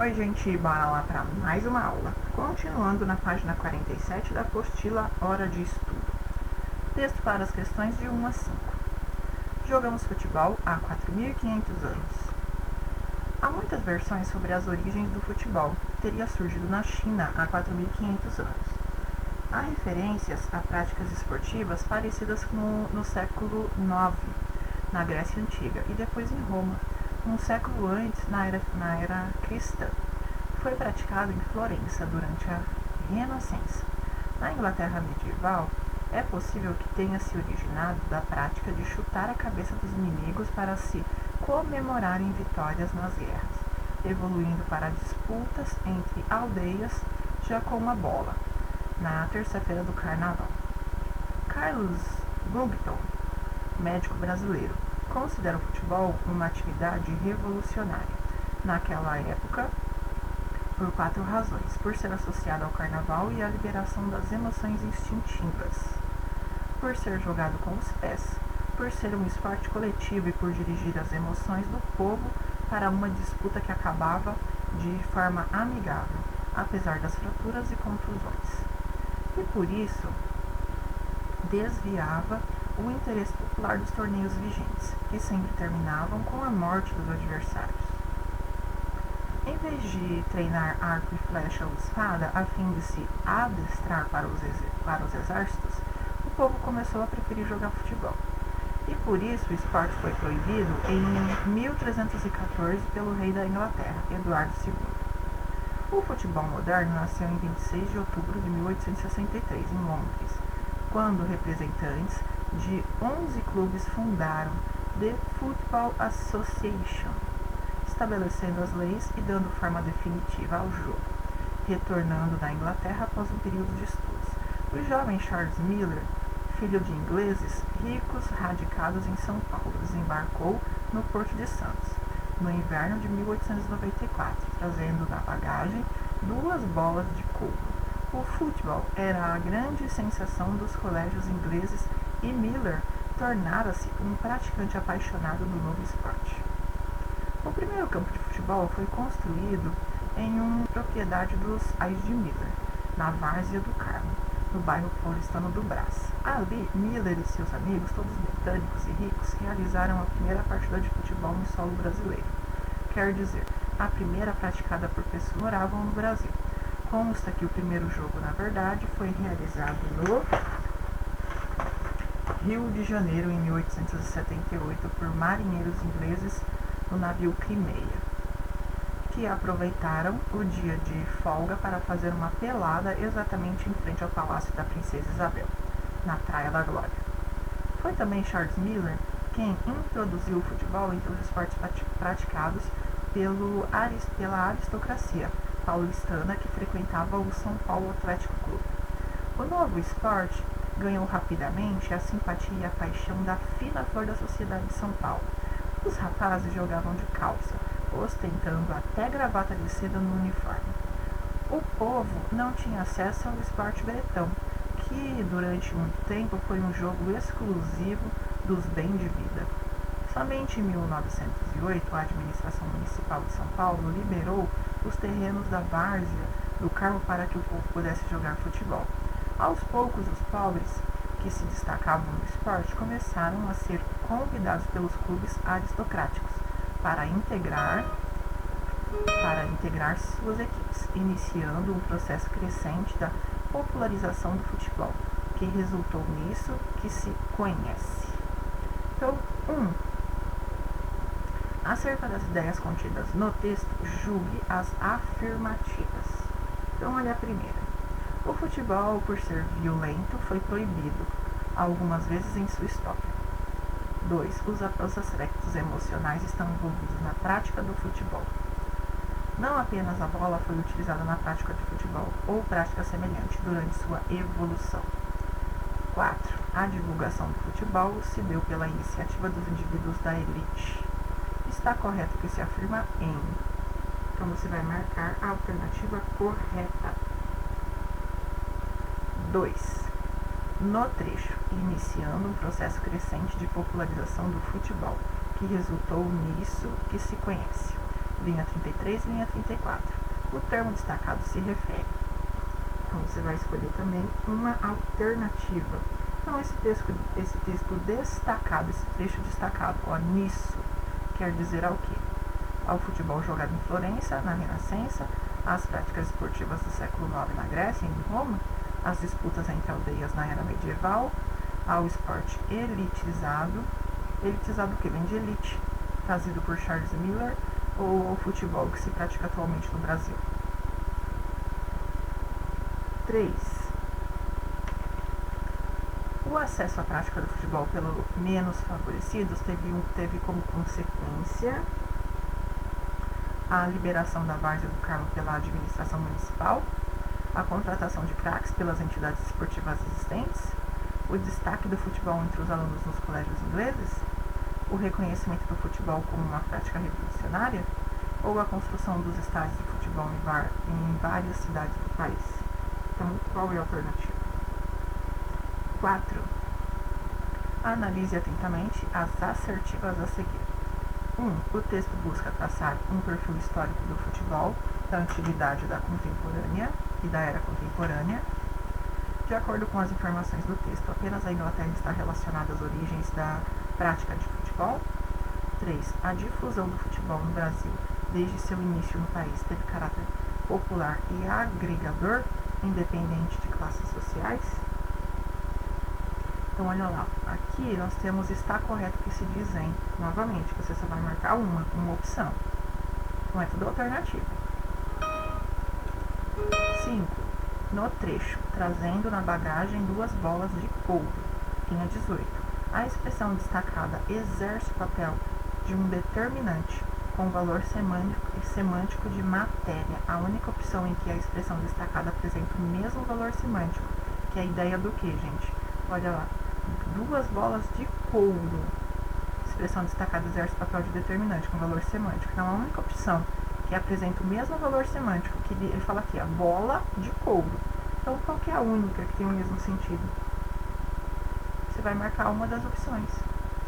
Oi gente, bora lá para mais uma aula. Continuando na página 47 da apostila Hora de Estudo. Texto para as questões de 1 a 5. Jogamos futebol há 4.500 anos. Há muitas versões sobre as origens do futebol, que teria surgido na China há 4.500 anos. Há referências a práticas esportivas parecidas no século IX, na Grécia Antiga, e depois em Roma, um século antes, na era cristã. Foi praticado em Florença durante a Renascença. Na Inglaterra medieval, é possível que tenha se originado da prática de chutar a cabeça dos inimigos para se comemorarem vitórias nas guerras, evoluindo para disputas entre aldeias já com uma bola, na terça-feira do Carnaval. Carlos Bugton, médico brasileiro, considera o futebol uma atividade revolucionária. Naquela época, por 4 razões: por ser associado ao carnaval e à liberação das emoções instintivas, por ser jogado com os pés, por ser um esporte coletivo e por dirigir as emoções do povo para uma disputa que acabava de forma amigável, apesar das fraturas e contusões. E por isso, desviava o interesse popular dos torneios vigentes, que sempre terminavam com a morte dos adversários. Em vez de treinar arco e flecha ou espada a fim de se adestrar para os exércitos, o povo começou a preferir jogar futebol. E por isso o esporte foi proibido em 1314 pelo rei da Inglaterra, Eduardo II. O futebol moderno nasceu em 26 de outubro de 1863, em Londres, quando representantes de 11 clubes fundaram The Football Association, estabelecendo as leis e dando forma definitiva ao jogo, retornando da Inglaterra após um período de estudos. O jovem Charles Miller, filho de ingleses ricos radicados em São Paulo, desembarcou no Porto de Santos, no inverno de 1894, trazendo na bagagem 2 bolas de couro. O futebol era a grande sensação dos colégios ingleses e Miller tornara-se um praticante apaixonado do novo esporte. O primeiro campo de futebol foi construído em uma propriedade dos pais de Miller, na Várzea do Carmo, no bairro paulistano do Brás. Ali, Miller e seus amigos, todos britânicos e ricos, realizaram a primeira partida de futebol em solo brasileiro. Quer dizer, a primeira praticada por pessoas que moravam no Brasil. Consta que o primeiro jogo, na verdade, foi realizado no Rio de Janeiro em 1878 por marinheiros ingleses no navio Crimeia, que aproveitaram o dia de folga para fazer uma pelada exatamente em frente ao Palácio da Princesa Isabel, na Praia da Glória. Foi também Charles Miller quem introduziu o futebol entre os esportes praticados pela aristocracia paulistana que frequentava o São Paulo Atlético Clube. O novo esporte ganhou rapidamente a simpatia e a paixão da fina flor da sociedade de São Paulo. Os rapazes jogavam de calça, ostentando até gravata de seda no uniforme. O povo não tinha acesso ao esporte bretão, que durante muito tempo foi um jogo exclusivo dos bem-de-vida. Somente em 1908, a administração municipal de São Paulo liberou os terrenos da Várzea do Carmo para que o povo pudesse jogar futebol. Aos poucos, os pobres, que se destacavam no esporte, começaram a ser convidados pelos clubes aristocráticos para integrar suas equipes, iniciando um processo crescente da popularização do futebol, que resultou nisso que se conhece. Então, 1. Acerca das ideias contidas no texto, julgue as afirmativas. Então, olha a primeira. O futebol, por ser violento, foi proibido, algumas vezes em sua história. 2. Os aspectos emocionais estão envolvidos na prática do futebol. Não apenas a bola foi utilizada na prática de futebol ou prática semelhante durante sua evolução. 4. A divulgação do futebol se deu pela iniciativa dos indivíduos da elite. Está correto que se afirma em. Então você vai marcar a alternativa correta. 2. No trecho, iniciando um processo crescente de popularização do futebol, que resultou nisso que se conhece. linha 33 e linha 34. O termo destacado se refere. Então, você vai escolher também uma alternativa. Então, esse texto destacado, esse trecho destacado, ó, nisso, quer dizer ao quê? Ao futebol jogado em Florença, na Renascença, às práticas esportivas do século IX na Grécia e em Roma, às disputas entre aldeias na era medieval, ao esporte elitizado. Elitizado que vem de elite, trazido por Charles Miller, ou ao futebol que se pratica atualmente no Brasil. 3. O acesso à prática do futebol pelos menos favorecidos teve como consequência a liberação da várzea do cargo pela administração municipal, a contratação de craques pelas entidades esportivas existentes, o destaque do futebol entre os alunos nos colégios ingleses, o reconhecimento do futebol como uma prática revolucionária, ou a construção dos estádios de futebol em várias cidades do país. Então, qual é a alternativa? 4. Analise atentamente as assertivas a seguir. 1. O texto busca traçar um perfil histórico do futebol, da antiguidade e da era contemporânea. De acordo com as informações do texto, apenas a Inglaterra está relacionada às origens da prática de futebol. 3. A difusão do futebol no Brasil, desde seu início no país, teve caráter popular e agregador, independente de classes sociais. Então, olha lá, aqui nós temos está correto que se diz em, novamente, você só vai marcar uma opção. Não é tudo alternativa. 5. No trecho, trazendo na bagagem 2 bolas de couro, linha 18. A expressão destacada exerce o papel de um determinante com valor semântico de matéria. A única opção em que a expressão destacada apresenta o mesmo valor semântico, que é a ideia do que, gente? Olha lá, 2 bolas de couro. Expressão destacada exerce o papel de determinante com valor semântico. Então, a única opção que apresenta o mesmo valor semântico, que ele fala aqui, a bola de couro. Então, qual que é a única que tem o mesmo sentido? Você vai marcar uma das opções.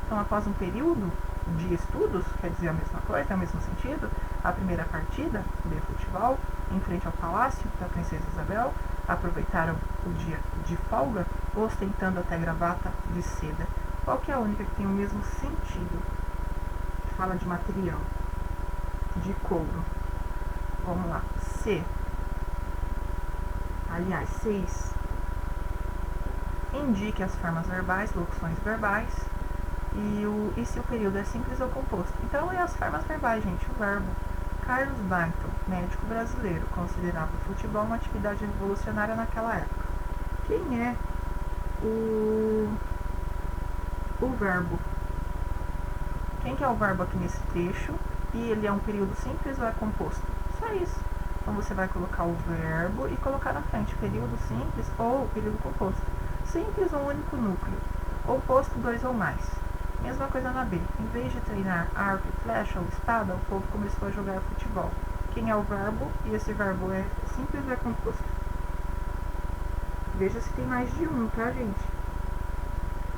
Então, após um período de estudos, quer dizer a mesma coisa, é o mesmo sentido, a primeira partida de futebol, em frente ao palácio da princesa Isabel, aproveitaram o dia de folga, ostentando até gravata de seda. Qual que é a única que tem o mesmo sentido? Fala de material, de couro. Vamos lá. C. Aliás, 6. Indique as formas verbais, locuções verbais, e se o período é simples ou composto. Então, é as formas verbais, gente, o verbo. Carlos Barton, médico brasileiro, considerava o futebol uma atividade revolucionária naquela época. Quem é o verbo? Quem que é o verbo aqui nesse trecho? E ele é um período simples ou é composto? Só isso. Então, você vai colocar o verbo e colocar na frente período simples ou período composto. Simples, um único núcleo. Composto, 2 ou mais. Mesma coisa na B. Em vez de treinar arco, flecha ou espada, o povo começou a jogar futebol. Quem é o verbo? E esse verbo é simples ou é composto? Veja se tem mais de um, tá, gente?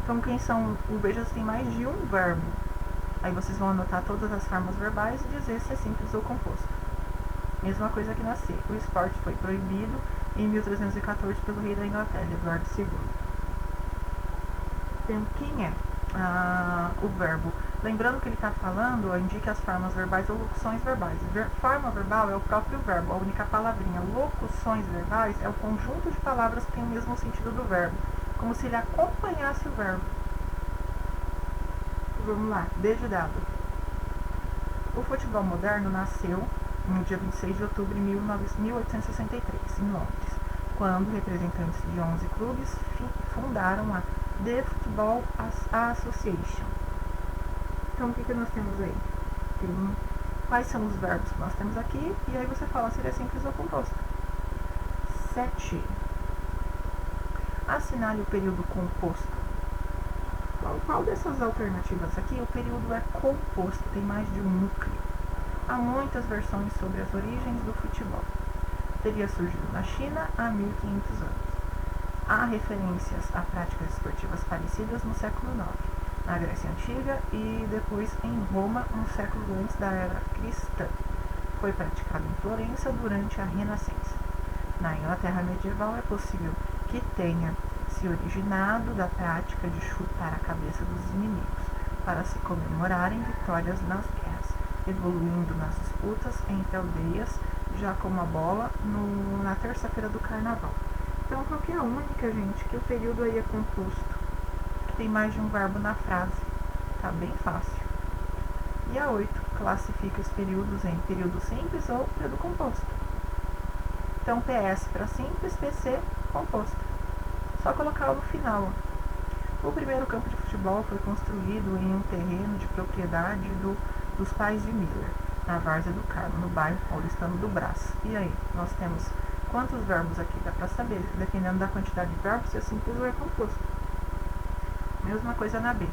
Então, veja se tem mais de um verbo. Aí vocês vão anotar todas as formas verbais e dizer se é simples ou composto. Mesma coisa aqui na C. O esporte foi proibido em 1314 pelo rei da Inglaterra, Eduardo II. Então, quem é o verbo? Lembrando que ele está falando, indique as formas verbais ou locuções verbais. Forma verbal é o próprio verbo, a única palavrinha. Locuções verbais é o conjunto de palavras que tem o mesmo sentido do verbo, como se ele acompanhasse o verbo. Vamos lá, D de dado. O futebol moderno nasceu no dia 26 de outubro de 1863, em Londres, quando representantes de 11 clubes fundaram a The Football Association. Então, o que nós temos aí? Quais são os verbos que nós temos aqui? E aí você fala se ele é simples ou composto. 7. Assinale o período composto. Qual dessas alternativas aqui? O período é composto, tem mais de um núcleo. Há muitas versões sobre as origens do futebol. Teria surgido na China há 1500 anos. Há referências a práticas esportivas parecidas no século IX, na Grécia Antiga e depois em Roma, um século antes da era cristã. foi praticado em Florença durante a Renascença. Na Inglaterra medieval é possível que tenha se originado da prática de chutar a cabeça dos inimigos para se comemorarem vitórias nas guerras, evoluindo nas disputas entre aldeias, já como a bola na terça-feira do carnaval. Então, qual que é a única, gente, que o período aí é composto, que tem mais de um verbo na frase? Tá bem fácil. E a 8, classifica os períodos em período simples ou período composto. Então, PS para simples, PC composto. Só colocá-lo no final. O primeiro campo de futebol foi construído em um terreno de propriedade dos pais de Miller, na Várzea do Carmo, no bairro paulistano do Brás. E aí, nós temos quantos verbos aqui? Dá para saber, dependendo da quantidade de verbos, se é simples ou é composto. Mesma coisa na B.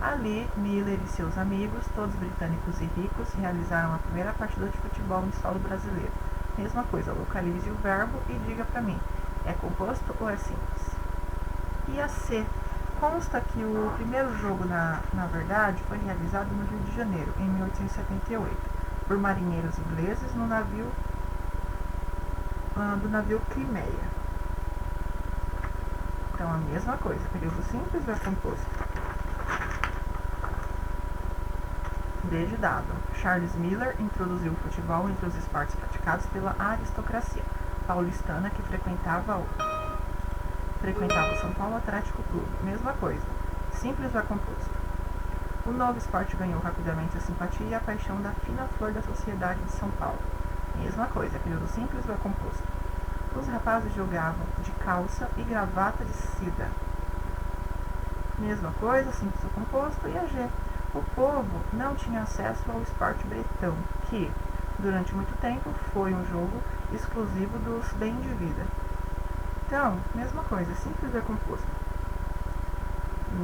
Ali, Miller e seus amigos, todos britânicos e ricos, realizaram a primeira partida de futebol em solo brasileiro. Mesma coisa, localize o verbo e diga para mim, é composto ou é simples? E a C. Consta que o primeiro jogo, na verdade, foi realizado no Rio de Janeiro, em 1878, por marinheiros ingleses no navio do navio Crimeia. Então, a mesma coisa, período simples ou é composto? D de dado. Charles Miller introduziu o futebol entre os esportes praticados pela aristocracia paulistana que frequentava o São Paulo Atlético Clube. Mesma coisa, simples ou é composto? O novo esporte ganhou rapidamente a simpatia e a paixão da fina flor da sociedade de São Paulo. Mesma coisa, período simples ou é composto? Os rapazes jogavam de calça e gravata de seda. Mesma coisa, simples ou composto. E a G. O povo não tinha acesso ao esporte bretão, que, durante muito tempo, foi um jogo exclusivo dos bem de vida. Então, mesma coisa, simples é composto.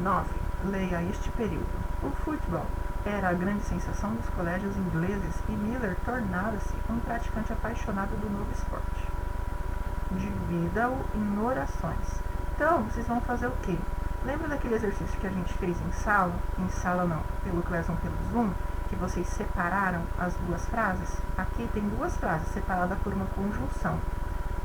9. Leia este período. O futebol era a grande sensação dos colégios ingleses e Miller tornara-se um praticante apaixonado do novo esporte. Divida-o em orações. Então, vocês vão fazer o quê? Lembra daquele exercício que a gente fez em sala? Em sala não, pelo Classroom, pelo Zoom, que vocês separaram as duas frases? Aqui tem duas frases separadas por uma conjunção.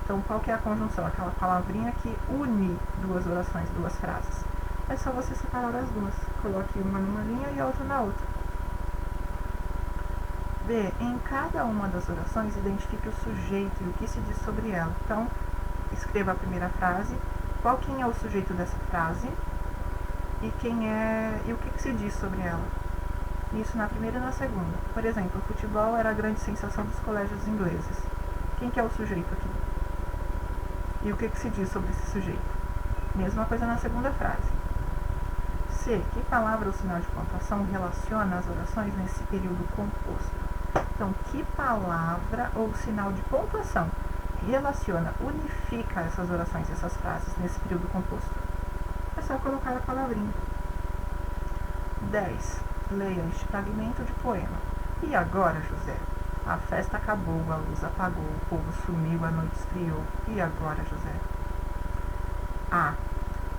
Então, qual que é a conjunção? Aquela palavrinha que une duas orações, duas frases. É só você separar as duas. Coloque uma numa linha e a outra na outra. B. Em cada uma das orações, identifique o sujeito e o que se diz sobre ela. Então, escreva a primeira frase, quem é o sujeito dessa frase e o que se diz sobre ela. Isso na primeira e na segunda. Por exemplo, o futebol era a grande sensação dos colégios ingleses. Quem que é o sujeito aqui? E o que se diz sobre esse sujeito? Mesma coisa na segunda frase. C. Que palavra ou sinal de pontuação relaciona as orações nesse período composto? Então, que palavra ou sinal de pontuação relaciona, unifica essas orações, essas frases nesse período composto? É só colocar a palavrinha. 10. Leia este fragmento de poema. E agora, José? A festa acabou, a luz apagou, o povo sumiu, a noite esfriou. E agora, José? A.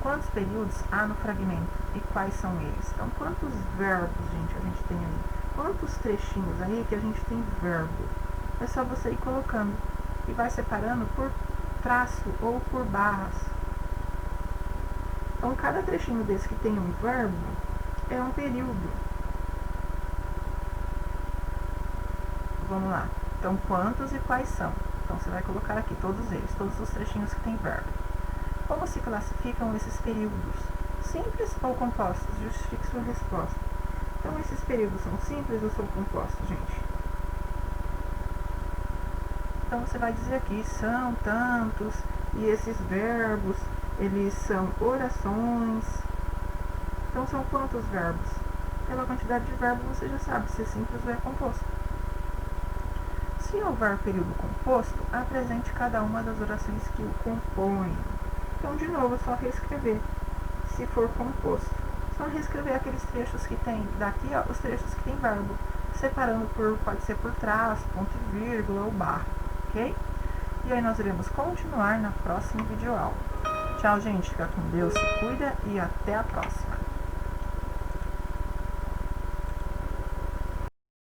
Quantos períodos há no fragmento? E quais são eles? Então, quantos verbos, gente, a gente tem aí? Quantos trechinhos aí que a gente tem verbo? É só você ir colocando. E vai separando por traço ou por barras. Então, cada trechinho desse que tem um verbo é um período. Vamos lá. Então, quantos e quais são? Então, você vai colocar aqui todos eles, todos os trechinhos que tem verbo. Como se classificam esses períodos? Simples ou compostos? Justifique sua resposta. Então, esses períodos são simples ou são compostos, gente? Então, você vai dizer aqui, são tantos, e esses verbos, eles são orações. Então, são quantos verbos? Pela quantidade de verbos, você já sabe se é simples ou é composto. Se houver período composto, apresente cada uma das orações que o compõem. Então, de novo, é só reescrever, se for composto. Só reescrever aqueles trechos que tem, daqui ó, os trechos que tem verbo, separando pode ser por traço, ponto e vírgula ou barra, ok? E aí nós iremos continuar na próxima videoaula. Tchau, gente, fica com Deus, se cuida e até a próxima.